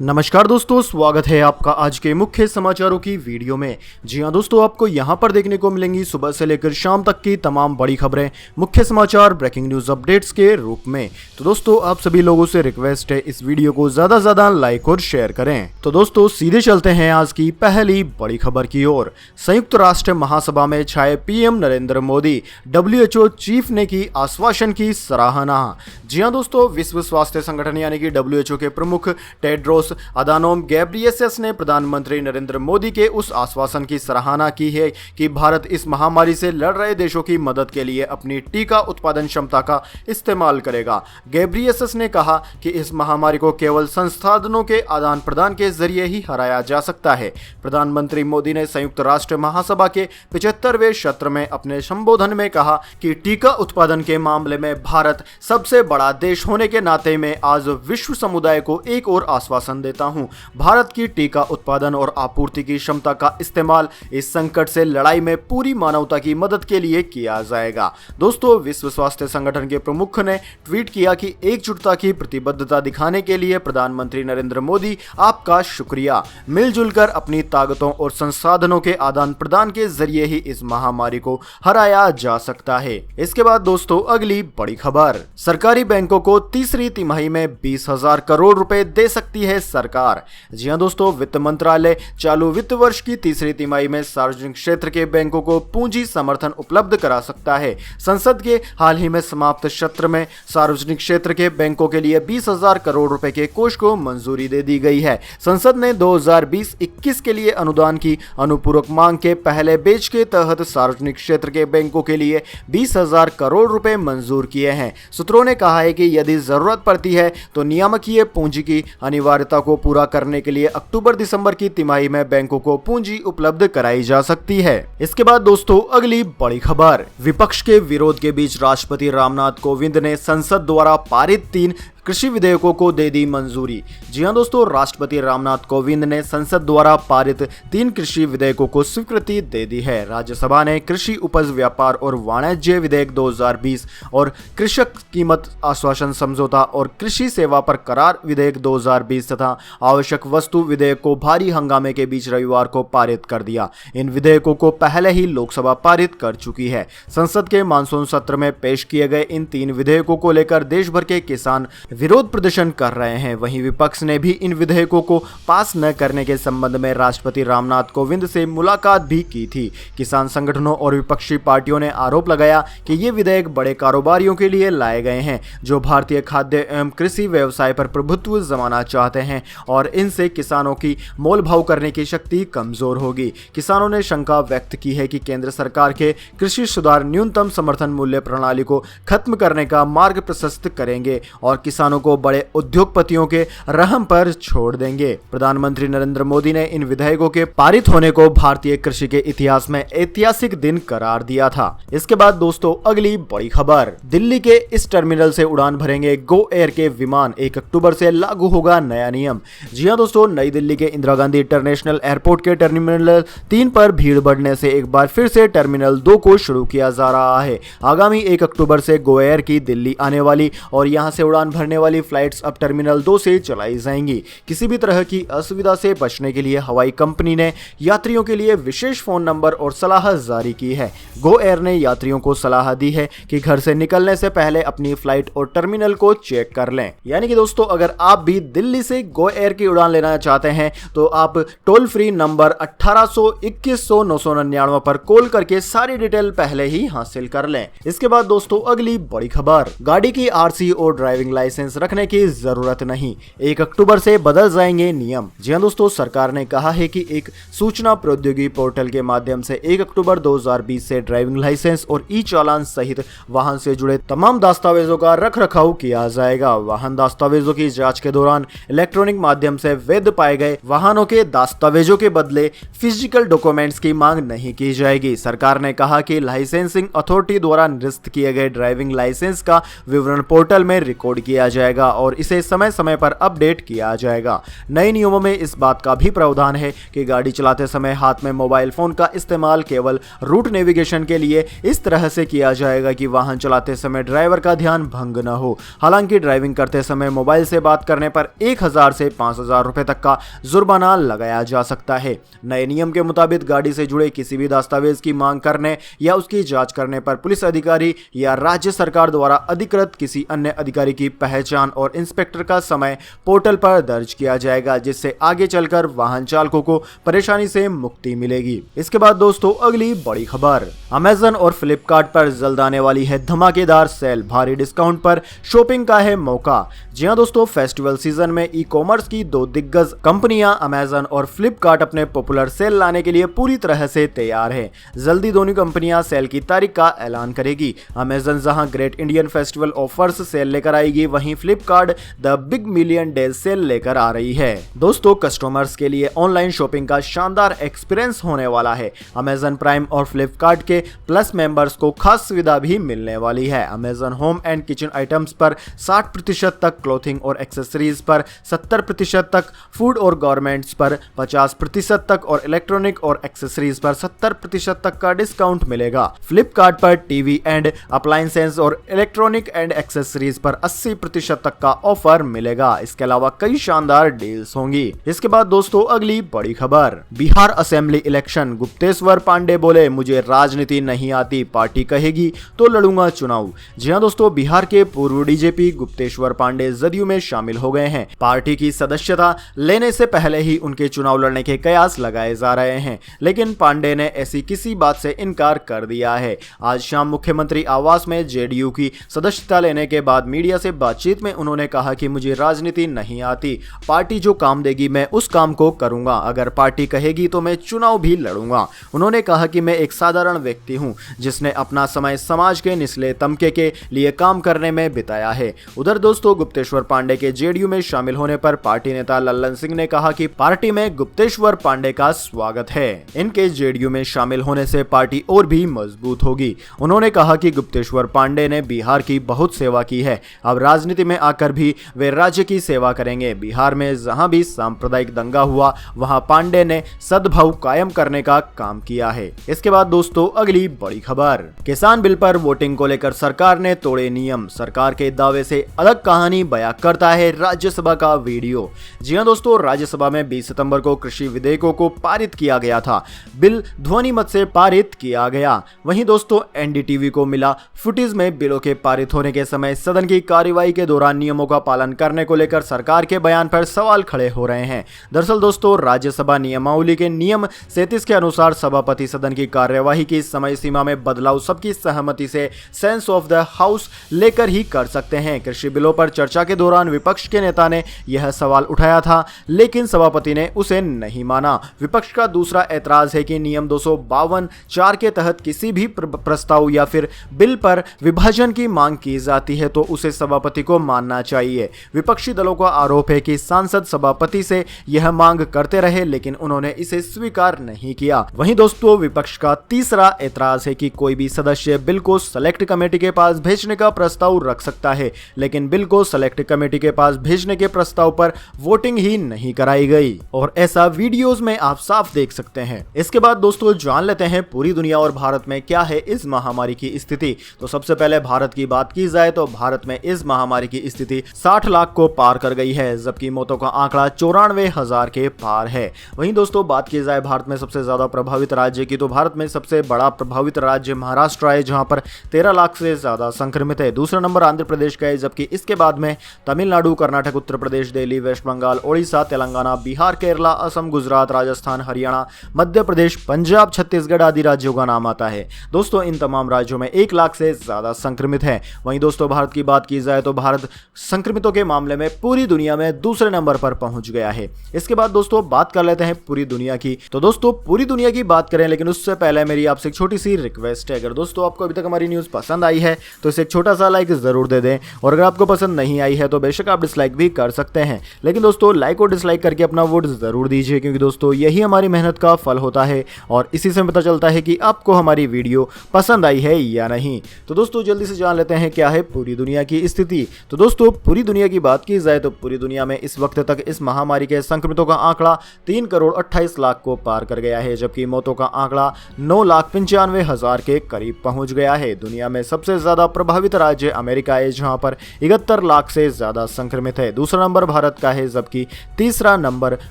नमस्कार दोस्तों, स्वागत है आपका आज के मुख्य समाचारों की वीडियो में। जी हां दोस्तों, आपको यहां पर देखने को मिलेंगी सुबह से लेकर शाम तक की तमाम बड़ी खबरें, मुख्य समाचार, ब्रेकिंग न्यूज अपडेट्स के रूप में। तो दोस्तों, आप सभी लोगों से रिक्वेस्ट है इस वीडियो को ज्यादा से ज्यादा लाइक और शेयर करें। तो दोस्तों, सीधे चलते हैं आज की पहली बड़ी खबर की ओर। संयुक्त राष्ट्र महासभा में छाए PM Narendra Modi, WHO chief ने की आश्वासन की सराहना। जी हां दोस्तों, विश्व स्वास्थ्य संगठन यानी कि WHO के प्रमुख टेड्रोस अदानोम गेब्रियेसस ने प्रधानमंत्री नरेंद्र मोदी के उस आश्वासन की सराहना की है कि भारत इस महामारी से लड़ रहे देशों की मदद के लिए अपनी टीका उत्पादन क्षमता का इस्तेमाल करेगा। गेब्रियेसस ने कहा कि इस महामारी को केवल संसाधनों के आदान प्रदान के जरिए ही हराया जा सकता है। प्रधानमंत्री मोदी ने संयुक्त राष्ट्र महासभा के 75वें सत्र में अपने संबोधन में कहा कि टीका उत्पादन के मामले में भारत सबसे बड़ा देश होने के नाते मैं आज विश्व समुदाय को एक और आश्वासन देता हूं। भारत की टीका उत्पादन और आपूर्ति की क्षमता का इस्तेमाल इस संकट से लड़ाई में पूरी मानवता की मदद के लिए किया जाएगा। दोस्तों, विश्व स्वास्थ्य संगठन के प्रमुख ने ट्वीट किया कि एकजुटता की प्रतिबद्धता दिखाने के लिए प्रधानमंत्री नरेंद्र मोदी आपका शुक्रिया। मिलजुल कर अपनी ताकतों और संसाधनों के आदान प्रदान के जरिए ही इस महामारी को हराया जा सकता है। इसके बाद दोस्तों, अगली बड़ी खबर। सरकारी बैंकों को तीसरी तिमाही में 20,000 करोड़ रुपए दे सकती है सरकार। जी हां दोस्तों, वित्त मंत्रालय चालू वित्त वर्ष की तीसरी तिमाही में सार्वजनिक क्षेत्र के बैंकों को पूंजी समर्थन उपलब्ध करा सकता है। संसद के हाल ही में समाप्त सत्र में सार्वजनिक क्षेत्र के बैंकों के लिए 20,000 करोड़ रुपए के कोष को मंजूरी दे दी गई है। संसद ने 2020-21 के लिए अनुदान की अनुपूरक मांग के पहले बैच के तहत सार्वजनिक क्षेत्र के बैंकों के लिए 20,000 करोड़ रुपए मंजूर किए हैं। सूत्रों ने कहा है कि यदि जरूरत पड़ती है तो नियामकीय पूंजी की अनिवार्यता को पूरा करने के लिए अक्टूबर-दिसंबर की तिमाही में बैंकों को पूंजी उपलब्ध कराई जा सकती है। इसके बाद दोस्तों, अगली बड़ी खबर। विपक्ष के विरोध के बीच राष्ट्रपति रामनाथ कोविंद ने संसद द्वारा पारित 3 कृषि विधेयकों को दे दी मंजूरी। जी हां दोस्तों, राष्ट्रपति रामनाथ कोविंद ने संसद द्वारा पारित 3 कृषि विधेयकों को स्वीकृति दे दी है। राज्यसभा ने कृषि उपज व्यापार और वाणिज्य विधेयक 2020 और कृषक कीमत आश्वासन समझौता और कृषि सेवा पर करार विधेयक 2020 तथा आवश्यक वस्तु विधेयक को भारी हंगामे के बीच रविवार को पारित कर दिया। इन विधेयकों को पहले ही लोकसभा पारित कर चुकी है। संसद के मानसून सत्र में पेश किए गए इन 3 विधेयकों को लेकर देश भर के किसान विरोध प्रदर्शन कर रहे हैं। वहीं विपक्ष ने भी इन विधेयकों को पास न करने के संबंध में राष्ट्रपति रामनाथ कोविंद से मुलाकात भी की थी। किसान संगठनों और विपक्षी पार्टियों ने आरोप लगाया कि ये विधेयक बड़े कारोबारियों के लिए लाए गए हैं जो भारतीय खाद्य एवं कृषि व्यवसाय पर प्रभुत्व जमाना चाहते हैं और इनसे किसानों की मोल भाव करने की शक्ति कमजोर होगी। किसानों ने शंका व्यक्त की है कि केंद्र सरकार के कृषि सुधार न्यूनतम समर्थन मूल्य प्रणाली को खत्म करने का मार्ग प्रशस्त करेंगे और किसानों को बड़े उद्योगपतियों के रहम पर छोड़ देंगे। प्रधानमंत्री नरेंद्र मोदी ने इन विधेयकों के पारित होने को भारतीय कृषि के इतिहास में ऐतिहासिक दिन करार दिया था। इसके बाद दोस्तों, अगली बड़ी खबर। दिल्ली के इस टर्मिनल से उड़ान भरेंगे गो एयर के विमान। 1 अक्टूबर से लागू होगा नया नियम। जी हां दोस्तों, नई दिल्ली के इंदिरा गांधी इंटरनेशनल एयरपोर्ट के टर्मिनल 3 पर भीड़ बढ़ने से एक बार फिर से टर्मिनल 2 को शुरू किया जा रहा है। आगामी 1 अक्टूबर से गो एयर की दिल्ली आने वाली और यहां से उड़ान भरने वाली फ्लाइट्स अब टर्मिनल 2 से चलाई जाएंगी। किसी भी तरह की असुविधा से बचने के लिए हवाई कंपनी ने यात्रियों के लिए विशेष फोन नंबर और सलाह जारी की है। गो एयर ने यात्रियों को सलाह दी है कि घर से निकलने से पहले अपनी फ्लाइट और टर्मिनल को चेक कर लें। यानी कि दोस्तों, अगर आप भी दिल्ली से गो एयर की उड़ान लेना चाहते हैं तो आप टोल फ्री नंबर 1800-2100-999 पर कॉल करके सारी डिटेल पहले ही हासिल कर लें। इसके बाद दोस्तों, अगली बड़ी खबर। गाड़ी की आरसी और ड्राइविंग लाइसेंस रखने की जरूरत नहीं, 1 अक्टूबर से बदल जाएंगे नियम। जी हां दोस्तों, सरकार ने कहा है कि एक सूचना प्रौद्योगिकी पोर्टल के माध्यम से 1 अक्टूबर 2020 से ड्राइविंग लाइसेंस और ई चालान सहित वाहन से जुड़े तमाम दस्तावेजों का रखरखाव किया जाएगा। वाहन दस्तावेजों की जांच के दौरान इलेक्ट्रॉनिक माध्यम से वैध पाए गए वाहनों के दस्तावेजों के बदले फिजिकल डॉक्यूमेंट्स की मांग नहीं की जाएगी। सरकार ने कहा कि लाइसेंसिंग अथॉरिटी द्वारा निरस्त किए गए ड्राइविंग लाइसेंस का विवरण पोर्टल में रिकॉर्ड किया जाएगा और इसे समय समय पर अपडेट किया जाएगा। नए नियमों में इस बात का भी प्रावधान है कि गाड़ी चलाते समय हाथ में मोबाइल फोन का इस्तेमाल केवल रूट नेविगेशन के लिए इस तरह से किया जाएगा कि वाहन चलाते समय ड्राइवर का ध्यान भंग न हो। हालांकि ड्राइविंग करते समय मोबाइल से बात करने पर 1000 से 5000 रुपए तक का जुर्माना लगाया जा सकता है। नए नियम के मुताबिक गाड़ी से जुड़े किसी भी दस्तावेज की मांग करने या उसकी जांच करने पर पुलिस अधिकारी या राज्य सरकार द्वारा अधिकृत किसी अन्य अधिकारी की पहचान और इंस्पेक्टर का समय पोर्टल पर दर्ज किया जाएगा, जिससे आगे चलकर वाहन चालकों को परेशानी से मुक्ति मिलेगी। इसके बाद दोस्तों अगली बड़ी खबर, अमेजन और फ्लिपकार्ट पर जल्द आने वाली है धमाकेदार सेल, भारी डिस्काउंट पर शॉपिंग का है मौका। जी हां दोस्तों, फेस्टिवल सीजन में ई कॉमर्स की दो दिग्गज कंपनियां अमेजन और फ्लिपकार्ट अपने पॉपुलर सेल लाने के लिए पूरी तरह से तैयार है। जल्दी दोनों कंपनियां सेल की तारीख का ऐलान करेगी। अमेजन जहां great Indian festival offers sale लेकर आएगी, वहीं Flipkart the big million days sale लेकर आ रही है। दोस्तों, कस्टमर्स के लिए ऑनलाइन शॉपिंग का शानदार एक्सपीरियंस होने वाला है। अमेजन प्राइम और फ्लिपकार्ट के प्लस मेंबर्स को खास सुविधा भी मिलने वाली है। Amazon home and kitchen items पर 60% तक, क्लोथिंग और एक्सेसरीज पर 70% तक, फूड और गारमेंट्स पर 50% तक और इलेक्ट्रॉनिक और एक्सेसरीज पर 70% तक का डिस्काउंट मिलेगा। फ्लिपकार्ट पर टीवी एंड अप्लायंसेस और इलेक्ट्रॉनिक एंड एक्सेसरीज पर 80% तक का ऑफर मिलेगा। इसके अलावा कई शानदार डील्स होंगी। इसके बाद दोस्तों अगली बड़ी खबर, बिहार असेंबली इलेक्शन, गुप्तेश्वर पांडे बोले मुझे राजनीति नहीं आती, पार्टी कहेगी तो लड़ूंगा चुनाव। जी हां दोस्तों, बिहार के पूर्व डीजीपी गुप्तेश्वर पांडे जदयू में शामिल हो गए हैं। पार्टी की सदस्यता लेने से पहले ही उनके चुनाव लड़ने के कयास लगाए जा रहे हैं, लेकिन पांडे ने ऐसी किसी बात से इनकार कर दिया है। आज शाम मुख्यमंत्री आवास में जेडीयू की सदस्यता लेने के बाद मीडिया से बातचीत में उन्होंने कहा कि मुझे राजनीति नहीं आती, पार्टी जो काम देगी मैं उस काम को करूंगा, अगर पार्टी कहेगी तो मैं चुनाव भी लड़ूंगा। उन्होंने कहा कि मैं एक साधारण व्यक्ति हूं जिसने अपना समय समाज के निचले तबके के लिए काम करने में बिताया है। उधर दोस्तों, गुप्तेश्वर पांडे के जेडीयू में शामिल होने पर पार्टी नेता लल्लन सिंह ने कहा कि पार्टी में गुप्तेश्वर पांडे का स्वागत है। इनके जेडीयू में शामिल होने से पार्टी और भी मजबूत होगी। उन्होंने कहा कि गुप्तेश्वर पांडे ने बिहार की बहुत सेवा की है, अब राजनीति में आकर भी वे राज्य की सेवा करेंगे। बिहार में जहां भी सांप्रदायिक दंगा हुआ वहां पांडे ने सद्भाव कायम करने का काम किया है। इसके बाद दोस्तों अगली बड़ी खबर, किसान बिल पर वोटिंग को लेकर सरकार ने तोड़े नियम, सरकार के दावे से अलग कहानी बयां करता है राज्यसभा का वीडियो। जी हां दोस्तों, राज्यसभा में 20 सितंबर को कृषि विधेयकों को पारित किया गया था। बिल ध्वनि मत से पारित किया गया। वहीं दोस्तों एनडीटीवी को मिला फुटेज में बिलों के पारित होने के समय सदन की कार्यवाही के दौरान नियमों का पालन करने को लेकर सरकार के बयान पर सवाल खड़े हो रहे हैं। दरअसल दोस्तों, राज्यसभा नियमावली के नियम 37 के अनुसार सभापति सदन की कार्यवाही की समय सीमा में बदलाव सबकी सहमति से सेंस ऑफ द हाउस लेकर ही कर सकते हैं। कृषि बिलों पर चर्चा के दौरान विपक्ष के नेता ने यह सवाल उठाया था, लेकिन सभापति ने उसे नहीं माना। विपक्ष का दूसरा ऐतराज है कि नियम 252(4) के तहत किसी भी प्रस्ताव या फिर बिल पर विभाजन की मांग की जाती है तो उसे सभापति को मानना चाहिए। विपक्षी दलों का आरोप है कि सांसद सभापति से यह मांग करते रहे, लेकिन उन्होंने इसे स्वीकार नहीं किया। वहीं दोस्तों, विपक्ष का तीसरा ऐतराज है कि कोई भी सदस्य बिल को सेलेक्ट कमेटी के पास भेजने का प्रस्ताव रख सकता है, लेकिन बिल को सेलेक्ट कमेटी के पास भेजने के प्रस्ताव पर वोटिंग ही नहीं कराई गई, और ऐसा वीडियोस में आप साफ देख सकते हैं। इसके बाद दोस्तों जान लेते हैं पूरी दुनिया और भारत में क्या है इस महामारी की स्थिति। तो सबसे पहले भारत की बात की जाए तो भारत में इस महामारी की स्थिति 60 लाख को पार कर गई है, जबकि मौतों का आंकड़ा 94,000 के पार है। वहीं दोस्तों बात की जाए भारत में सबसे ज्यादा प्रभावित राज्य की, तो भारत में सबसे बड़ा प्रभावित राज्य महाराष्ट्र है, जहां पर 13 लाख से ज्यादा संक्रमित है। दूसरा नंबर आंध्र प्रदेश का है, जबकि इसके बाद में तमिलनाडु, कर्नाटक, उत्तर प्रदेश, दिल्ली, वेस्ट बंगाल, ओडिशा, तेलंगाना, बिहार, केरला, असम, गुजरात, राजस्थान, हरियाणा, मध्य प्रदेश, पंजाब, छत्तीसगढ़ आदि राज्यों का नाम आता है। दोस्तों इन तमाम राज्यों में 1 लाख से ज्यादा संक्रमित है। वहीं दोस्तों भारत की बात की जाए तो भारत संक्रमितों के मामले में पूरी दुनिया में दूसरे नंबर पर पहुंच गया है। इसके बाद दोस्तों बात कर लेते हैं पूरी दुनिया की। तो दोस्तों पूरी दुनिया की बात करें, लेकिन उससे पहले मेरी आपसे एक छोटी सी रिक्वेस्ट है, अगर दोस्तों आपको अभी तक हमारी न्यूज पसंद आई है तो इसे एक छोटा सा लाइक जरूर दे दें, और अगर आपको पसंद नहीं आई है तो बेशक आप डिसलाइक भी कर सकते हैं, लेकिन दोस्तों लाइक और डिसलाइक करके अपना वोट जरूर दीजिए, क्योंकि दोस्तों यही हमारी मेहनत का फल होता है और इसी से पता चलता है कि आपको हमारी वीडियो पसंद आई है या नहीं। तो दोस्तों जल्दी से जान लेते हैं क्या है पूरी दुनिया की स्थिति। तो दोस्तों पूरी दुनिया की बात की जाए तो पूरी दुनिया में इस वक्त तक इस महामारी के संक्रमितों का आंकड़ा 3,28,00,000 को पार कर गया है, जबकि मौतों का आंकड़ा 9,95,000 के करीब पहुंच गया है। दुनिया में सबसे ज्यादा प्रभावित राज्य अमेरिका है, जहां पर 71 लाख से ज्यादा संक्रमित है। दूसरा नंबर भारत का है, जबकि तीसरा नंबर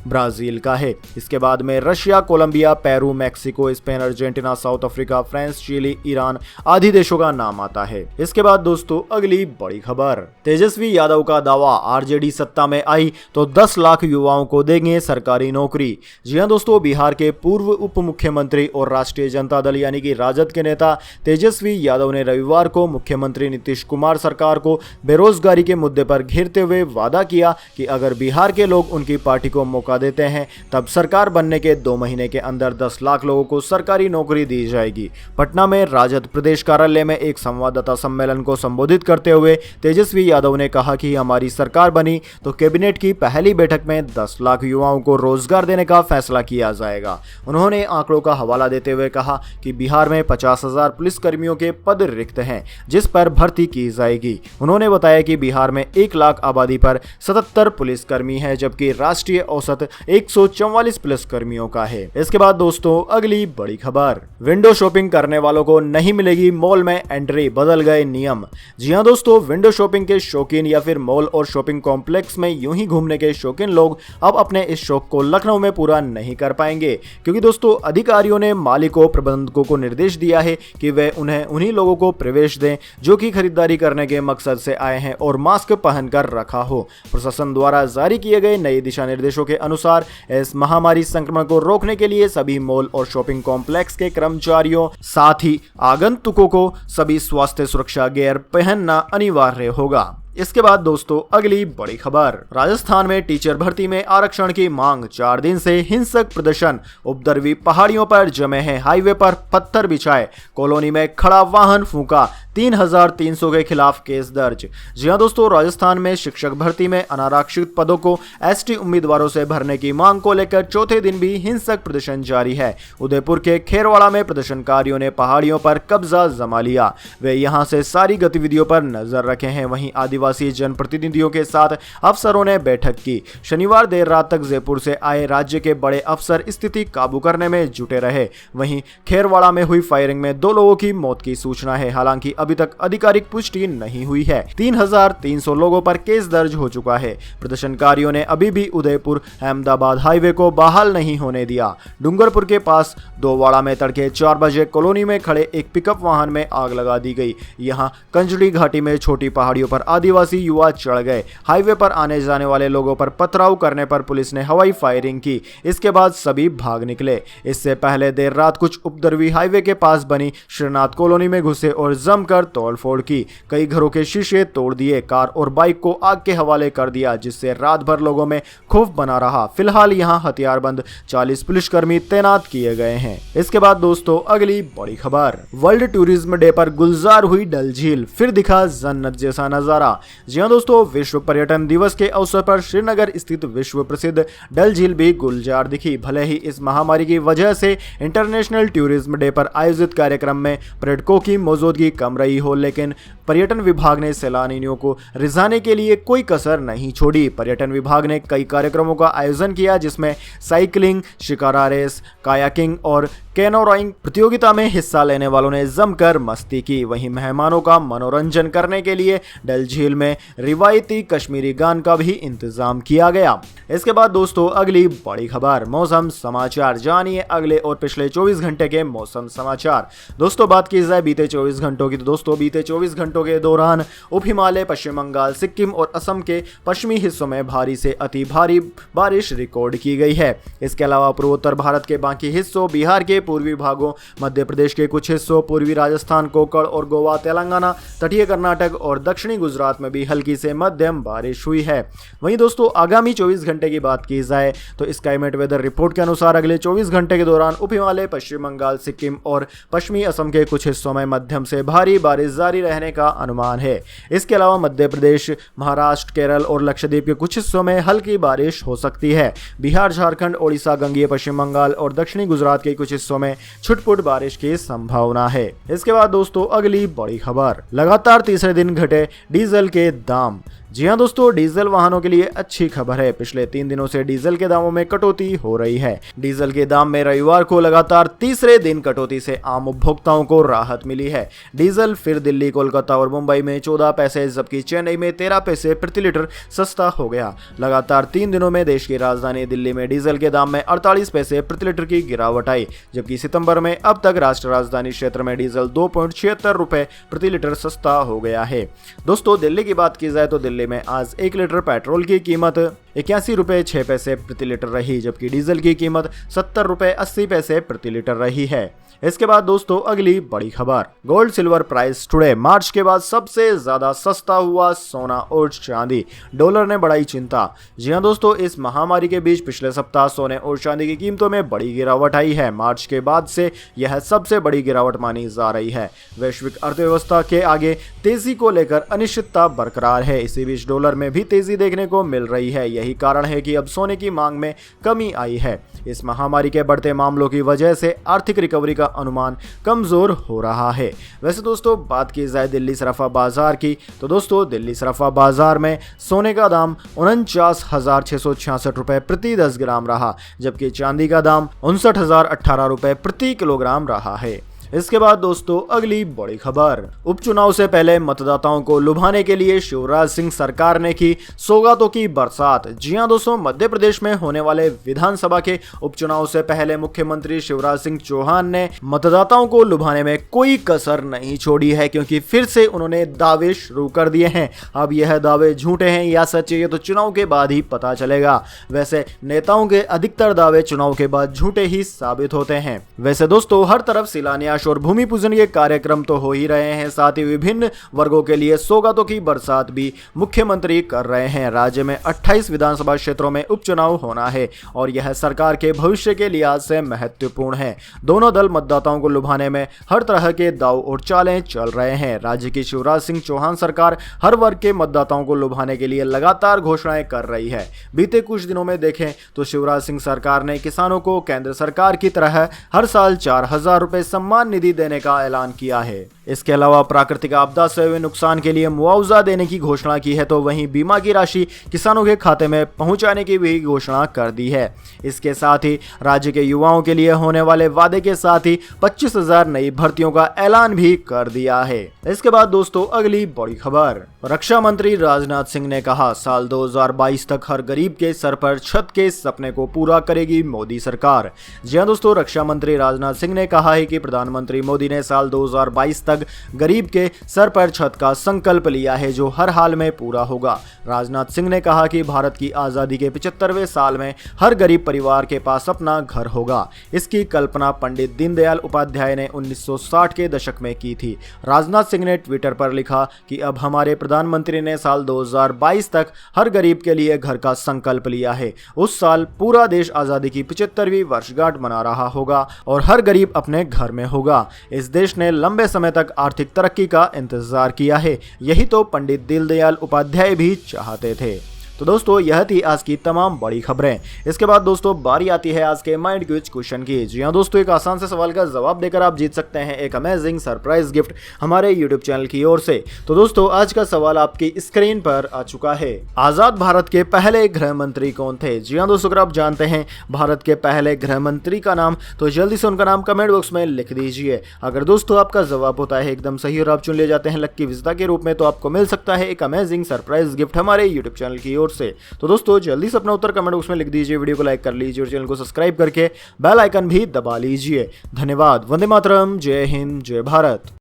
ब्राजील का है। इसके बाद में Russia, Colombia, Peru, Mexico, Spain, Argentina, South Africa, France, Chile, Iran आदि देशों का नाम आता है। इसके बाद दोस्तों अगली बड़ी खबर, तेजस्वी यादव का दावा, आरजेडी सत्ता में आई तो 10 लाख युवाओं को देंगे सरकारी नौकरी। जी हां दोस्तों, बिहार के पूर्व उप मुख्यमंत्री और राष्ट्रीय जनता दल यानी कि राजद के नेता तेजस्वी यादव ने रविवार को मुख्यमंत्री नीतीश कुमार सरकार को बेरोजगारी के मुद्दे पर घेरते हुए वादा किया कि अगर बिहार के लोग उनकी पार्टी को मौका देते हैं तब सरकार बनने के 2 महीने के अंदर 10 लाख लोगों को सरकारी नौकरी दी जाएगी। पटना में राजद प्रदेश कार्यालय में एक संवाददाता सम्मेलन को संबोधित करते हुए तेजस्वी यादव ने कहा कि हमारी सरकार बनी तो कैबिनेट की पहली बैठक में 10 लाख युवाओं को रोजगार देने का फैसला किया जाएगा। उन्होंने आंकड़ों का हवाला देते हुए कहा कि बिहार में 50,000 पुलिसकर्मियों के पद रिक्त हैं, जिस पर भर्ती की जाएगी। उन्होंने बताया कि बिहार में 1 लाख आबादी पर 77 पुलिसकर्मी है, जबकि राष्ट्रीय औसत 144 पुलिसकर्मियों का है। इसके बाद दोस्तों अगली बड़ी खबर, विंडो शॉपिंग करने वालों को नहीं मिलेगी मॉल में एंट्री, बदल गए नियम। जी हां दोस्तों, विंडो शॉपिंग के शौकीन या फिर मॉल और शॉपिंग कॉम्प्लेक्स में यूं ही घूमने के शौकीन लोग अब अपने इस शौक को लखनऊ में पूरा नहीं कर पाएंगे, क्योंकि दोस्तों अधिकारियों ने मालिकों प्रबंधकों को निर्देश दिया है कि वे उन्हें उन्हीं लोगों को प्रवेश दें जो कि खरीदारी करने के मकसद से आए हैं और मास्क पहनकर रखा हो। प्रशासन द्वारा जारी किए गए नए दिशा निर्देशों के अनुसार इस महामारी संक्रमण को रोकने के लिए सभी मॉल और शॉपिंग कॉम्प्लेक्स के कर्मचारियों साथ ही आगंतुकों को सभी स्वास्थ्य सुरक्षा गियर पहनना अनिवार्य होगा। इसके बाद दोस्तों अगली बड़ी खबर, राजस्थान में टीचर भर्ती में आरक्षण की मांग, 4 दिन से हिंसक प्रदर्शन, उपद्रवी पहाड़ियों पर जमे हैं, हाईवे पर पत्थर बिछाए, कॉलोनी में खड़ा वाहन फूंका, 3,300 के खिलाफ केस दर्ज। जी हां दोस्तों, राजस्थान में शिक्षक भर्ती में अनारक्षित पदों को एसटी उम्मीदवारों से भरने की मांग को लेकर चौथे दिन भी हिंसक प्रदर्शन जारी है। उदयपुर के खेरवाड़ा में प्रदर्शनकारियों ने पहाड़ियों पर कब्जा जमा लिया। वे यहां से सारी गतिविधियों पर नजर रखे हैं। वहीं आदिवासी जनप्रतिनिधियों के साथ अफसरों ने बैठक की। शनिवार देर रात तक जयपुर से आए राज्य के बड़े अफसर स्थिति काबू करने में जुटे रहे। वहीं खेरवाड़ा में हुई फायरिंग में 2 लोगों की मौत की सूचना है। हालांकि अभी तक आधिकारिक पुष्टि नहीं हुई है। 3,300 लोगों पर केस दर्ज हो चुका है। प्रदर्शनकारियों ने अभी भी उदयपुर अहमदाबाद हाईवे को बहाल नहीं होने दिया। डूंगरपुर के पास दोवाड़ा में तड़के 4 बजे कॉलोनी में खड़े एक पिकअप वाहन में आग लगा दी गई। यहां कंजड़ी घाटी में छोटी पहाड़ियों पर आदिवासी युवा चढ़ गए। हाईवे पर आने जाने वाले लोगों पर पथराव करने पर पुलिस ने हवाई फायरिंग की। इसके बाद सभी भाग निकले। इससे पहले देर रात कुछ उपद्रवी हाईवे के पास बनी श्रीनाथ कॉलोनी में घुसे और जमकर तोड़फोड़ की। कई घरों के शीशे तोड़ दिए, कार और बाइक को आग के हवाले कर दिया, जिससे रात भर लोगों में खौफ बना रहा। फिलहाल यहां हथियारबंद 40 पुलिसकर्मी तैनात किए गए हैं। इसके बाद दोस्तों अगली बड़ी खबर, वर्ल्ड टूरिज्म डे पर गुलजार हुई डल झील, फिर दिखा जन्नत जैसा नजारा। जी हां दोस्तों, विश्व पर्यटन दिवस के अवसर पर श्रीनगर स्थित विश्व प्रसिद्ध डल झील भी गुलजार दिखी। भले ही इस महामारी की वजह से इंटरनेशनल टूरिज्म डे पर आयोजित कार्यक्रम में पर्यटकों की मौजूदगी कम रही हो, लेकिन पर्यटन विभाग ने सैलानियों को रिझाने के लिए कोई कसर नहीं छोड़ी। पर्यटन विभाग ने कई कार्यक्रमों का आयोजन किया, जिसमें साइकिलिंग, शिकारा रेस, कायाकिंग और कैनोइंग प्रतियोगिता में हिस्सा लेने वालों ने जमकर मस्ती की। वहीं मेहमानों का मनोरंजन करने के लिए डल झील में रिवायती कश्मीरी गान का भी इंतजाम किया गया। इसके बाद दोस्तों अगली बड़ी खबर, मौसम समाचार, जानिए अगले और पिछले 24 घंटे के मौसम समाचार। दोस्तों बात की जाए बीते 24 घंटों की, तो दोस्तों बीते 24 घंटों के दौरान उप हिमालय, पश्चिम बंगाल, सिक्किम और असम के पश्चिमी हिस्सों में भारी से अति भारी बारिश रिकॉर्ड की गई है। इसके अलावा पूर्वोत्तर भारत के बाकी हिस्सों, बिहार के पूर्वी भागों, मध्य प्रदेश के कुछ हिस्सों, पूर्वी राजस्थान, कोंकण और गोवा, तेलंगाना, तटीय कर्नाटक और दक्षिणी गुजरात में भी हल्की से मध्यम बारिश हुई है। वहीं दोस्तों आगामी 24 घंटे की बात की जाए तो स्काईमेट वेदर रिपोर्ट के अनुसार अगले 24 घंटे के दौरान उप हिमालय, पश्चिम बंगाल, सिक्किम और पश्चिमी असम के कुछ हिस्सों में मध्यम से भारी बारिश जारी रहने का अनुमान है। इसके अलावा मध्य प्रदेश, महाराष्ट्र, केरल और लक्षद्वीप के कुछ हिस्सों में हल्की बारिश हो सकती है। बिहार, झारखंड, ओडिशा, गंगीय पश्चिम बंगाल और दक्षिणी गुजरात के कुछ हिस्सों में छुटपुट बारिश की संभावना है। इसके बाद दोस्तों अगली बड़ी खबर, लगातार तीसरे दिन घटे डीजल के दाम। जी हां दोस्तों, डीजल वाहनों के लिए अच्छी खबर है। पिछले 3 दिनों से डीजल के दामों में कटौती हो रही है। डीजल के दाम में रविवार को लगातार तीसरे दिन कटौती से आम उपभोक्ताओं को राहत मिली है। डीजल फिर दिल्ली, कोलकाता और मुंबई में 14 पैसे जबकि चेन्नई में 13 पैसे प्रति लीटर सस्ता हो गया। लगातार 3 दिनों में देश की राजधानी दिल्ली में डीजल के दाम में 48 पैसे प्रति लीटर की गिरावट आई, जबकि सितंबर में अब तक राष्ट्र राजधानी क्षेत्र में डीजल 2.76 रुपए प्रति लीटर सस्ता हो गया है। दोस्तों, दिल्ली की बात की जाए तो दिल्ली में आज 1 लीटर पेट्रोल की कीमत 81 रुपए 6 पैसे प्रति लीटर रही, जबकि डीजल की कीमत 70 रुपए 80 पैसे प्रति लीटर रही है। इसके बाद दोस्तों अगली बड़ी खबर, गोल्ड सिल्वर प्राइस टुडे। मार्च के बाद सबसे ज्यादा सस्ता हुआ सोना और चांदी, डॉलर ने बढ़ाई चिंता। जी हां दोस्तों, इस महामारी के बीच पिछले सप्ताह सोने और चांदी की कीमतों में बड़ी गिरावट आई है। मार्च के बाद से यह सबसे बड़ी गिरावट मानी जा रही है। वैश्विक अर्थव्यवस्था के आगे तेजी को लेकर अनिश्चितता बरकरार है। इसी बीच डॉलर में भी तेजी देखने को मिल रही है। यही कारण है कि अब सोने की मांग में कमी आई है। इस महामारी के बढ़ते मामलों की वजह से आर्थिक रिकवरी का अनुमान कमजोर हो रहा है। वैसे दोस्तों, बात की जाए दिल्ली सराफा बाजार की, तो दोस्तों दिल्ली सराफा बाजार में सोने का दाम 49,666 रुपए प्रति 10 ग्राम रहा, जबकि चांदी का दाम 59,018 रुपए प्रति किलोग्राम रहा है। इसके बाद दोस्तों अगली बड़ी खबर, उपचुनाव से पहले मतदाताओं को लुभाने के लिए शिवराज सिंह सरकार ने की सौगातों की बरसात। जी हां दोस्तों, मध्य प्रदेश में होने वाले विधानसभा के उपचुनाव से पहले मुख्यमंत्री शिवराज सिंह चौहान ने मतदाताओं को लुभाने में कोई कसर नहीं छोड़ी है, क्योंकि फिर से उन्होंने दावे शुरू कर दिए हैं। अब यह दावे झूठे हैं या सच्चे, ये तो चुनाव के बाद ही पता चलेगा। वैसे नेताओं के अधिकतर दावे चुनाव के बाद झूठे ही साबित होते हैं। वैसे दोस्तों, हर तरफ शिलान्यास और भूमि पूजन के कार्यक्रम तो हो ही रहे हैं, साथ ही विभिन्न वर्गों के लिए सौगातों की बरसात भी मुख्यमंत्री कर रहे हैं। राज्य में 28 विधानसभा क्षेत्रों में उपचुनाव होना है और यह सरकार के भविष्य के लिहाज से महत्वपूर्ण है। दोनों दल मतदाताओं को लुभाने में हर तरह के दाव और चालें चल रहे हैं। राज्य की शिवराज सिंह चौहान सरकार हर वर्ग के मतदाताओं को लुभाने के लिए लगातार घोषणाएं कर रही है। बीते कुछ दिनों में देखें तो शिवराज सिंह सरकार ने किसानों को केंद्र सरकार की तरह हर साल 4,000 रुपए सम्मान निधि देने का ऐलान किया है। इसके अलावा प्राकृतिक आपदा से हुए नुकसान के लिए मुआवजा देने की घोषणा की है, तो वहीं बीमा की राशि किसानों के खाते में पहुंचाने की भी घोषणा कर दी है। इसके साथ ही राज्य के युवाओं के लिए होने वाले वादे के साथ ही 25,000 नई भर्तियों का ऐलान भी कर दिया है। इसके बाद दोस्तों अगली बड़ी खबर, रक्षा मंत्री राजनाथ सिंह ने कहा साल 2022 तक हर गरीब के सर पर छत के सपने को पूरा करेगी मोदी सरकार। जी हां दोस्तों, रक्षा मंत्री राजनाथ सिंह ने कहा है कि प्रधानमंत्री मोदी ने साल 2022 तक गरीब के सर पर छत का संकल्प लिया है, जो हर हाल में पूरा होगा। राजनाथ सिंह ने कहा कि भारत की आजादी के 75वें साल में हर गरीब परिवार के पास अपना घर होगा। इसकी कल्पना पंडित दीनदयाल उपाध्याय ने 1960 के दशक में की थी। राजनाथ सिंह ने ट्विटर पर लिखा कि अब हमारे प्रधानमंत्री ने साल 2022 तक हर गरीब के लिए घर का संकल्प लिया है। उस साल पूरा देश आजादी की 75वीं वर्षगांठ मना रहा होगा और हर गरीब अपने घर में होगा। इस देश ने लंबे समय तक आर्थिक तरक्की का इंतजार किया है। यही तो पंडित दीनदयाल उपाध्याय भी चाहते थे। तो दोस्तों यह थी आज की तमाम बड़ी खबरें। इसके बाद दोस्तों बारी आती है आज के माइंड क्विज क्वेश्चन की। जी हां दोस्तों, एक आसान से सवाल का जवाब देकर आप जीत सकते हैं एक अमेजिंग सरप्राइज गिफ्ट हमारे यूट्यूब चैनल की ओर से। तो दोस्तों आज का सवाल आपकी स्क्रीन पर आ चुका है। आजाद भारत के पहले गृह मंत्री कौन थे? जी हां दोस्तों, अगर आप जानते हैं भारत के पहले गृह मंत्री का नाम, तो जल्दी से उनका नाम कमेंट बॉक्स में लिख दीजिए। अगर दोस्तों आपका जवाब होता है एकदम सही और आप चुन ले जाते हैं लक्की विजेता के रूप में, तो आपको मिल सकता है एक अमेजिंग सरप्राइज गिफ्ट हमारे यूट्यूब चैनल की ओर से। तो दोस्तों जल्दी से अपना उत्तर कमेंट बॉक्स में लिख दीजिए, वीडियो को लाइक कर लीजिए और चैनल को सब्सक्राइब करके बेल आइकन भी दबा लीजिए। धन्यवाद। वंदे मातरम। जय हिंद, जय भारत।